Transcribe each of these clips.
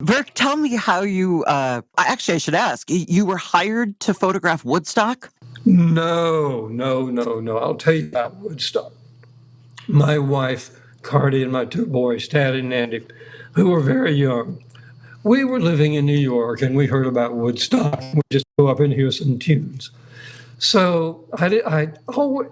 Burk, tell me how you, actually, I should ask, you were hired to photograph Woodstock? No, no, no, no. I'll tell you about Woodstock. My wife, Cardi, and my two boys, Tad and Andy, who were very young, we were living in New York and we heard about Woodstock. We just go up and hear some tunes. So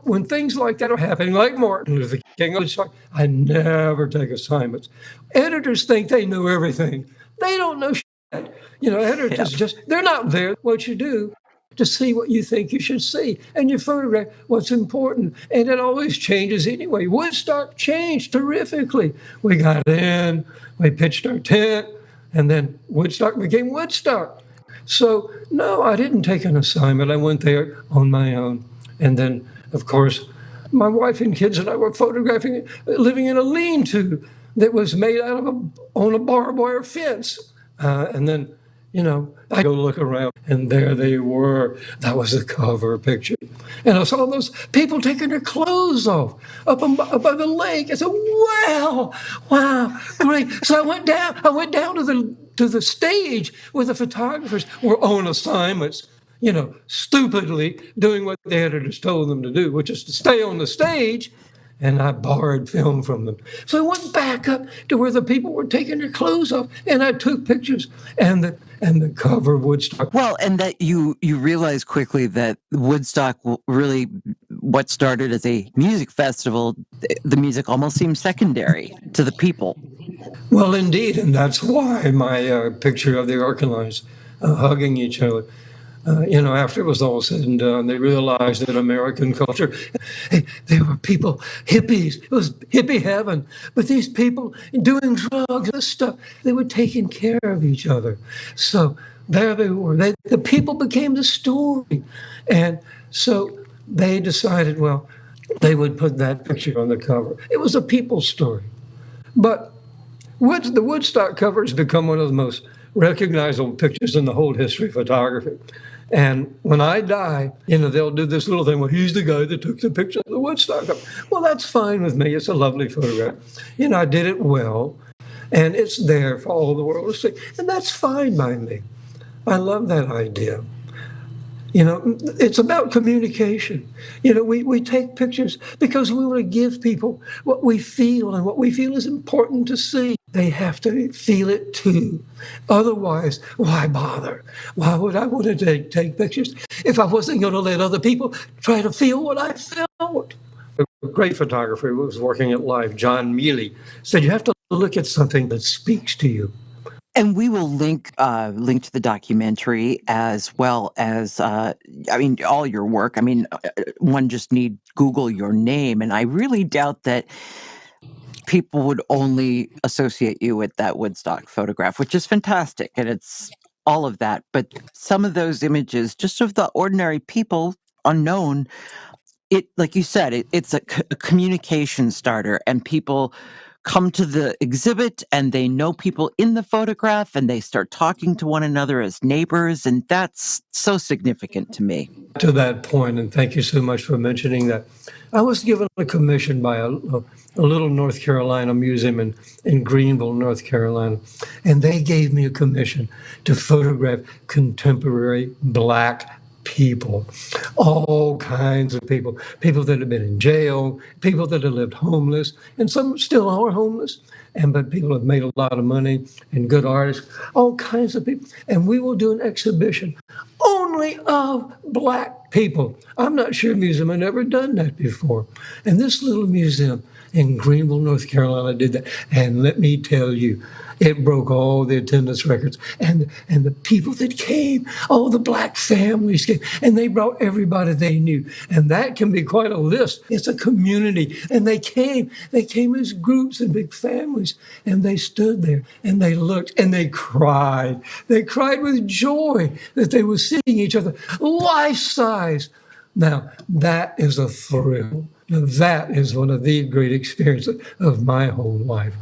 when things like that are happening, like Martin Luther King, Woodstock, I never take assignments. Editors think they know everything. They don't know shit. Editors they're not there. What you do to see what you think you should see, and you photograph what's important, and it always changes anyway. Woodstock changed terrifically. We got in, we pitched our tent, and then Woodstock became Woodstock. So, no, I didn't take an assignment. I went there on my own. And then, of course, my wife and kids and I were photographing, living in a lean-to that was made out of on a barbed wire fence. And then, I go look around, and there they were. That was the cover picture. And I saw those people taking their clothes off up above the lake. I said, wow, great. So I went down to the stage where the photographers were on assignments, stupidly doing what the editors told them to do, which is to stay on the stage. And I borrowed film from them. So I went back up to where the people were taking their clothes off, and I took pictures and the cover of Woodstock. Well, and that you realize quickly that Woodstock really, what started as a music festival, the music almost seems secondary to the people. Well, indeed, and that's why my picture of the Ercolines hugging each other. After it was all said and done, they realized that American culture, there were people, hippies, it was hippie heaven, but these people doing drugs and stuff, they were taking care of each other. So there they were. The people became the story. And so they decided, well, they would put that picture on the cover. It was a people story. But the Woodstock cover has become one of the most recognizable pictures in the whole history of photography. And when I die, they'll do this little thing. Well, he's the guy that took the picture of the Woodstock. Well, that's fine with me. It's a lovely photograph. I did it well, and it's there for all the world to see. And that's fine by me. I love that idea. It's about communication. We take pictures because we want to give people what we feel, and what we feel is important to see. They have to feel it too. Otherwise, why bother? Why would I want to take pictures if I wasn't going to let other people try to feel what I felt? A great photographer who was working at Life, John Mealy, said you have to look at something that speaks to you. And we will link to the documentary as well as, all your work. One just need Google your name, and I really doubt that people would only associate you with that Woodstock photograph, which is fantastic, and it's all of that. But some of those images, just of the ordinary people, unknown, it, like you said, it's a communication starter, and people come to the exhibit and they know people in the photograph and they start talking to one another as neighbors, and that's so significant to me. To that point, and thank you so much for mentioning that, I was given a commission by a little North Carolina museum in Greenville, North Carolina, and they gave me a commission to photograph contemporary Black people, all kinds of people that have been in jail, people that have lived homeless, and some still are homeless, but people have made a lot of money and good artists, all kinds of people. And we will do an exhibition only of Black people. I'm not sure a museum had ever done that before. And this little museum in Greenville, North Carolina did that. And let me tell you, it broke all the attendance records. And the people that came, all the Black families came, and they brought everybody they knew. And that can be quite a list. It's a community. And they came as groups and big families. And they stood there and they looked and they cried. They cried with joy that they were seeing each other life size. Now, that is a thrill. Now, that is one of the great experiences of my whole life.